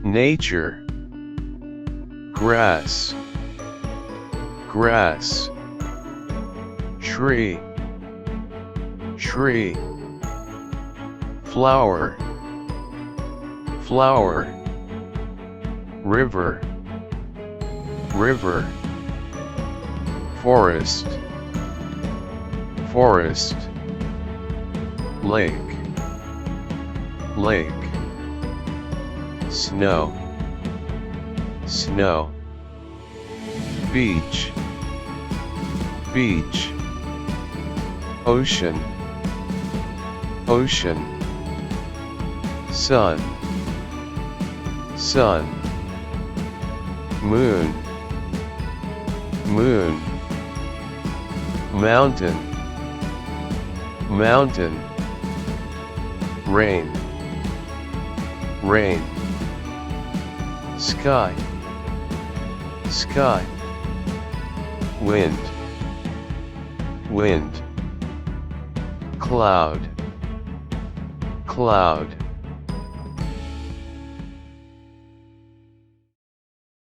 nature, grass, grass, tree, tree, flower, flower, river, river, forest, forest, lake, lake, snow, snow, beach, beach, ocean, ocean, sun, sun, moon, moon, mountain, mountain, rain, rain, sky, sky, wind, wind, cloud, cloud,